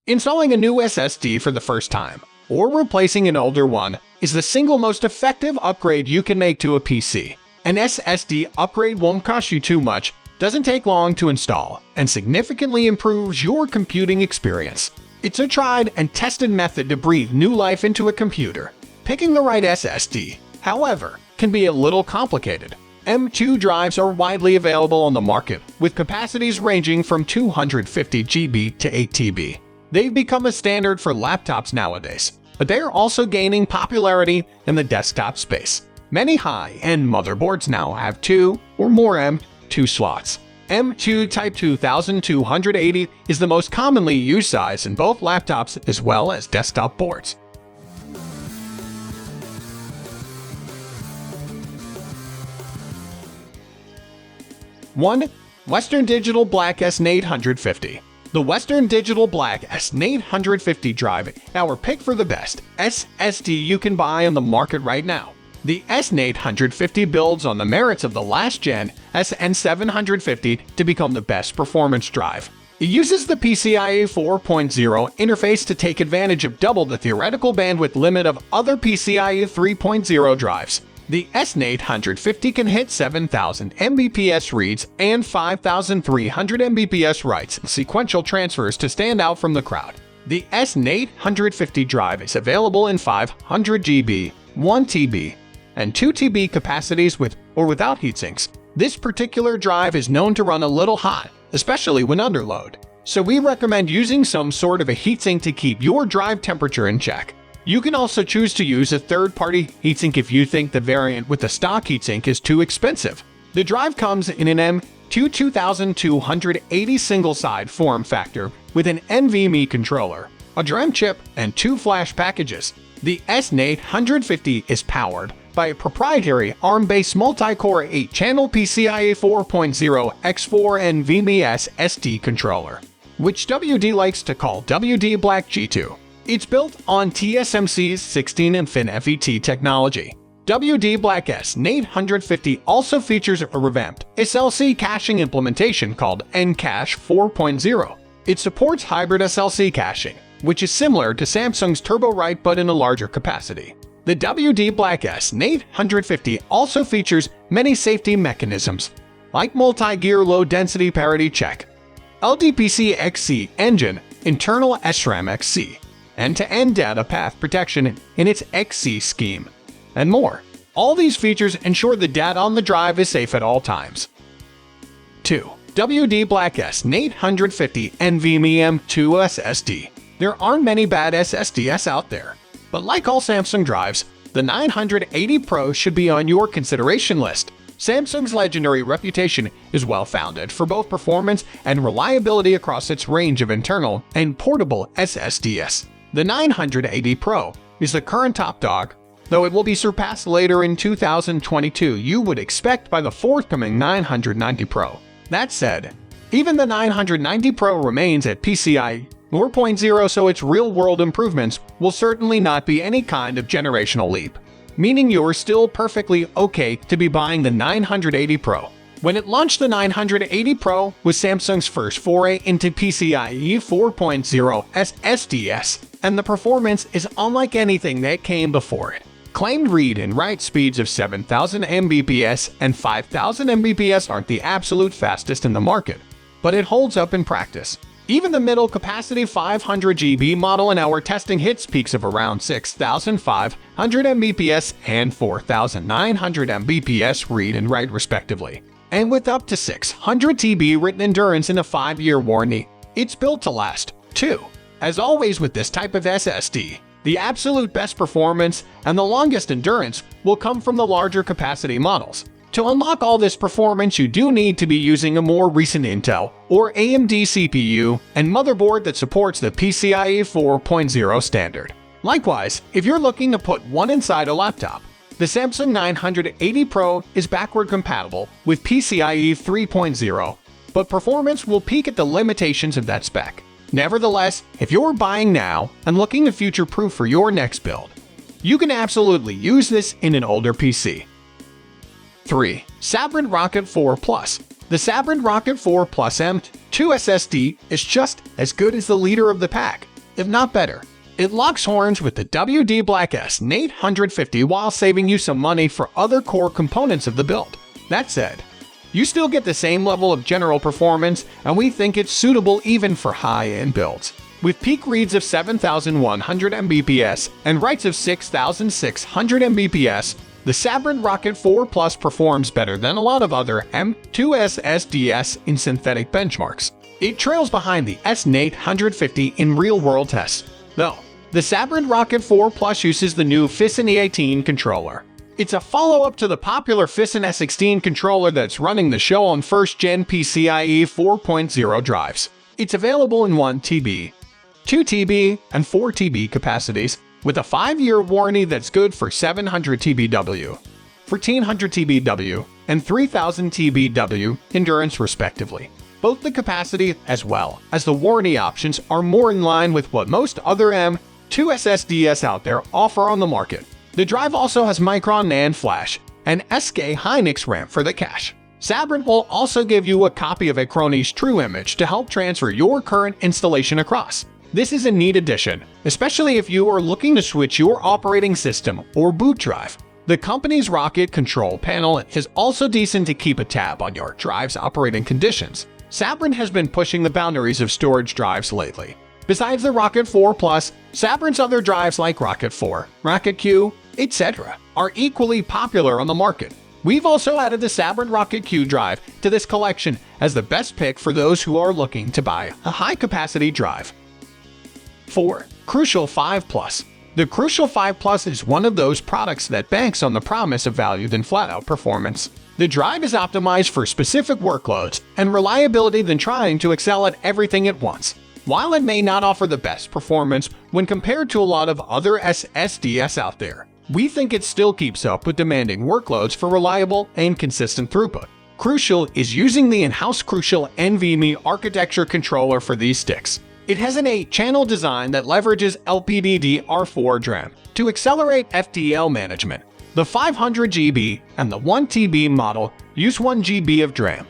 Installing a new SSD for the first time, or replacing an older one, is the single most effective upgrade you can make to a PC. An SSD upgrade won't cost you too much, doesn't take long to install, and significantly improves your computing experience. It's a tried and tested method to breathe new life into a computer. Picking the right SSD, however, can be a little complicated. M.2 drives are widely available on the market, with capacities ranging from 250 GB to 8 TB. They've become a standard for laptops nowadays, but they are also gaining popularity in the desktop space. Many high-end motherboards now have 2 or more M.2 slots. M.2 Type 2280 is the most commonly used size in both laptops as well as desktop boards. 1. Western Digital Black S850. The Western Digital Black S850 drive is our pick for the best SSD you can buy on the market right now. The S850 builds on the merits of the last-gen SN750 to become the best performance drive. It uses the PCIe 4.0 interface to take advantage of double the theoretical bandwidth limit of other PCIe 3.0 drives. The S850 can hit 7,000 Mbps reads and 5,300 Mbps writes in sequential transfers to stand out from the crowd. The S850 drive is available in 500 GB, 1 TB, and 2 TB capacities with or without heatsinks. This particular drive is known to run a little hot, especially when under load, so we recommend using some sort of a heatsink to keep your drive temperature in check. You can also choose to use a third-party heatsink if you think the variant with the stock heatsink is too expensive. The drive comes in an M.2 2280 single-side form factor with an NVMe controller, a DRAM chip, and 2 flash packages. The S850 is powered by a proprietary ARM-based multi-core 8-channel PCIe 4.0 x4 NVMe SSD controller, which WD likes to call WD Black G2. It's built on TSMC's 16 and FinFET technology. WD Black S850 also features a revamped SLC caching implementation called Ncache 4.0. It supports hybrid SLC caching, which is similar to Samsung's TurboWrite but in a larger capacity. The WD Black S850 also features many safety mechanisms, like multi-gear low-density parity check, LDPC-XC engine, internal SRAM XC, end-to-end data path protection in its XC scheme, and more. All these features ensure the data on the drive is safe at all times. 2. WD Black S850 NVMe M.2 SSD. There aren't many bad SSDs out there, but like all Samsung drives, the 980 Pro should be on your consideration list. Samsung's legendary reputation is well-founded for both performance and reliability across its range of internal and portable SSDs. The 980 Pro is the current top dog, though it will be surpassed later in 2022 you would expect by the forthcoming 990 Pro. That said, even the 990 Pro remains at PCIe 4.0, so its real-world improvements will certainly not be any kind of generational leap, meaning you're still perfectly okay to be buying the 980 Pro. When it launched, the 980 Pro was Samsung's first foray into PCIe 4.0 SSDs, and the performance is unlike anything that came before it. Claimed read and write speeds of 7,000 Mbps and 5,000 Mbps aren't the absolute fastest in the market, but it holds up in practice. Even the middle capacity 500 GB model in our testing hits peaks of around 6,500 Mbps and 4,900 Mbps read and write respectively. And with up to 600 TB written endurance and a 5-year warranty, it's built to last. 2. As always with this type of SSD, the absolute best performance and the longest endurance will come from the larger capacity models. To unlock all this performance, you do need to be using a more recent Intel or AMD CPU and motherboard that supports the PCIe 4.0 standard. Likewise, if you're looking to put one inside a laptop, the Samsung 980 Pro is backward compatible with PCIe 3.0, but performance will peak at the limitations of that spec. Nevertheless, if you're buying now and looking to future-proof for your next build, you can absolutely use this in an older PC. 3. Sabrent Rocket 4 Plus. The Sabrent Rocket 4 Plus M.2 SSD is just as good as the leader of the pack. if not better. It locks horns with the WD Black S850 while saving you some money for other core components of the build. That said, you still get the same level of general performance, and we think it's suitable even for high-end builds. With peak reads of 7,100 Mbps and writes of 6,600 Mbps, the Sabrent Rocket 4 Plus performs better than a lot of other M.2 SSDs in synthetic benchmarks. It trails behind the S850 in real-world tests, though. The Sabrent Rocket 4 Plus uses the new FISN E18 controller. It's a follow-up to the popular FISN S16 controller that's running the show on first-gen PCIe 4.0 drives. It's available in 1 TB, 2 TB, and 4 TB capacities, with a 5-year warranty that's good for 700 TBW, 1400 TBW, and 3000 TBW endurance respectively. Both the capacity as well as the warranty options are more in line with what most other M.2 SSDs out there offer on the market. The drive also has Micron NAND flash and SK Hynix RAM for the cache. Sabrent will also give you a copy of Acronis True Image to help transfer your current installation across. This is a neat addition, especially if you are looking to switch your operating system or boot drive. The company's Rocket control panel is also decent to keep a tab on your drive's operating conditions. Sabrent has been pushing the boundaries of storage drives lately. Besides the Rocket 4 Plus, Sabrent's other drives like Rocket 4, Rocket Q, etc. are equally popular on the market. We've also added the Sabrent Rocket Q drive to this collection as the best pick for those who are looking to buy a high-capacity drive. 4. Crucial 5 Plus. The Crucial 5 Plus is one of those products that banks on the promise of value than flat-out performance. The drive is optimized for specific workloads and reliability than trying to excel at everything at once. While it may not offer the best performance when compared to a lot of other SSDs out there, we think it still keeps up with demanding workloads for reliable and consistent throughput. Crucial is using the in-house Crucial NVMe architecture controller for these sticks. It has an 8-channel design that leverages LPDDR4 DRAM to accelerate FTL management. The 500 GB and the 1 TB model use 1 GB of DRAM,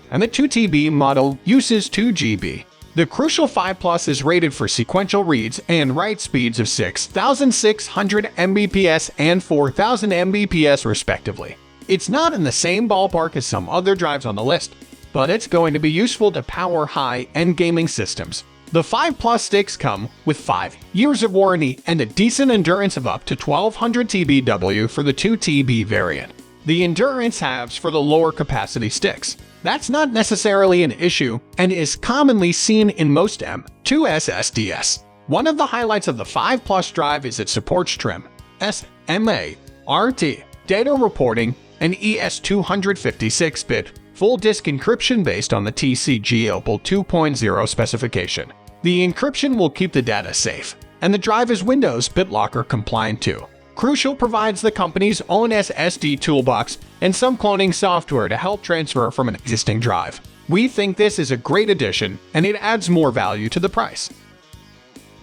and the 2 TB model uses 2 GB. The Crucial 5 Plus is rated for sequential reads and write speeds of 6,600 Mbps and 4,000 Mbps respectively. It's not in the same ballpark as some other drives on the list, but it's going to be useful to power high-end gaming systems. The 5 Plus sticks come with 5 years of warranty and a decent endurance of up to 1200 TBW for the 2 TB variant. The endurance halves for the lower capacity sticks. That's not necessarily an issue and is commonly seen in most M.2 SSDs. One of the highlights of the 5 Plus drive is it supports TRIM, SMA, RT, data reporting, and ES256-bit full disk encryption based on the TCG/OPAL 2.0 specification. The encryption will keep the data safe, and the drive is Windows BitLocker compliant too. Crucial provides the company's own SSD toolbox and some cloning software to help transfer from an existing drive. We think this is a great addition, and it adds more value to the price.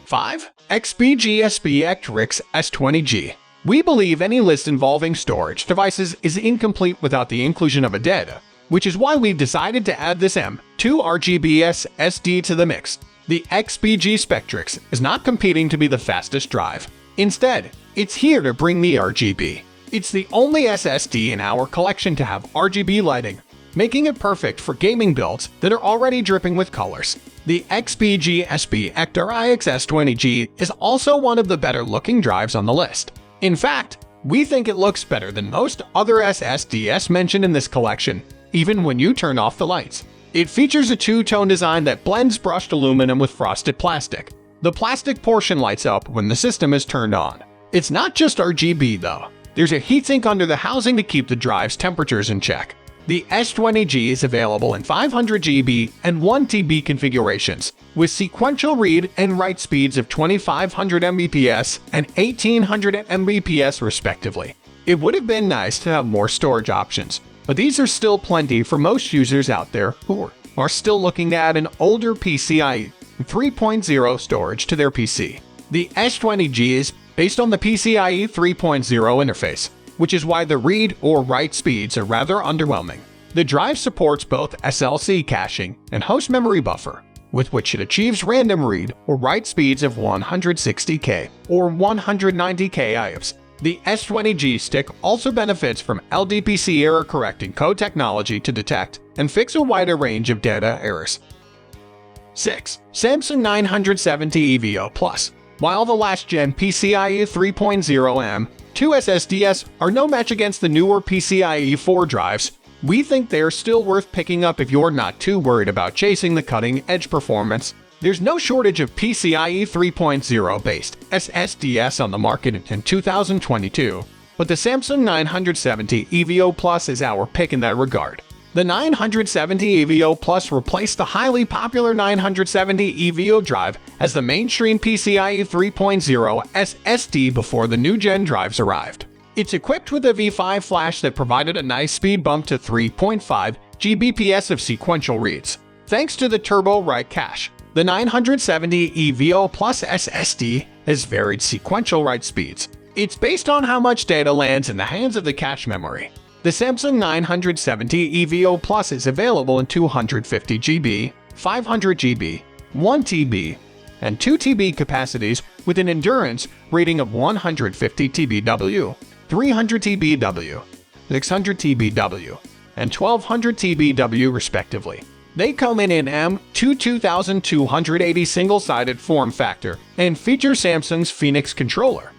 5. XPG SPECTRIX S20G. We believe any list involving storage devices is incomplete without the inclusion of a data, which is why we've decided to add this M.2 RGB SSD to the mix. The XPG SPECTRIX is not competing to be the fastest drive. Instead, it's here to bring the RGB. It's the only SSD in our collection to have RGB lighting, making it perfect for gaming builds that are already dripping with colors. The XPG SPECTRIX S20G is also one of the better-looking drives on the list. In fact, we think it looks better than most other SSDs mentioned in this collection, even when you turn off the lights. It features a two-tone design that blends brushed aluminum with frosted plastic. The plastic portion lights up when the system is turned on. It's not just RGB though. There's a heatsink under the housing to keep the drive's temperatures in check. The S20G is available in 500 GB and 1 TB configurations, with sequential read and write speeds of 2500 Mbps and 1800 Mbps respectively. It would have been nice to have more storage options, but these are still plenty for most users out there who are still looking to add an older PCIe 3.0 storage to their PC. The S20G is based on the PCIe 3.0 interface, which is why the read or write speeds are rather underwhelming. The drive supports both SLC caching and host memory buffer. with which it achieves random read or write speeds of 160K or 190K IOPS. The S20G stick also benefits from LDPC error-correcting code technology to detect and fix a wider range of data errors. 6. Samsung 970 EVO Plus. While the last-gen PCIe 3.0 M.2 SSDs are no match against the newer PCIe 4 drives, we think they are still worth picking up if you're not too worried about chasing the cutting-edge performance. There's no shortage of PCIe 3.0 based SSDs on the market in 2022, but the Samsung 970 EVO Plus is our pick in that regard. The 970 EVO Plus replaced the highly popular 970 EVO drive as the mainstream PCIe 3.0 SSD before the new-gen drives arrived. It's equipped with a V5 flash that provided a nice speed bump to 3.5 Gbps of sequential reads. Thanks to the Turbo Write cache, the 970 EVO Plus SSD has varied sequential write speeds. It's based on how much data lands in the hands of the cache memory. The Samsung 970 EVO Plus is available in 250 GB, 500 GB, 1 TB, and 2 TB capacities with an endurance rating of 150 TBW, 300 TBW, 600 TBW, and 1200 TBW respectively. They come in an M.2 2280 single-sided form factor and feature Samsung's Phoenix controller.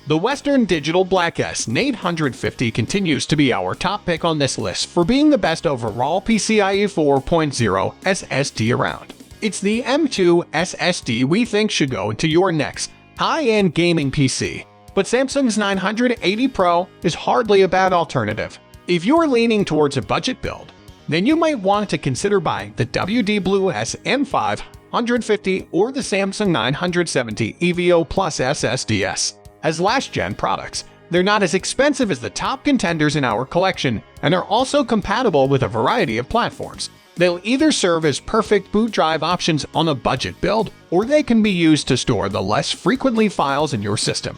The Western Digital Black S850 continues to be our top pick on this list for being the best overall PCIe 4.0 SSD around. It's the M.2 SSD we think should go into your next high-end gaming PC, but Samsung's 980 Pro is hardly a bad alternative. If you're leaning towards a budget build, then you might want to consider buying the WD Blue SN550 or the Samsung 970 EVO Plus SSDs. As last-gen products, they're not as expensive as the top contenders in our collection and are also compatible with a variety of platforms. They'll either serve as perfect boot drive options on a budget build, or they can be used to store the less frequently files in your system.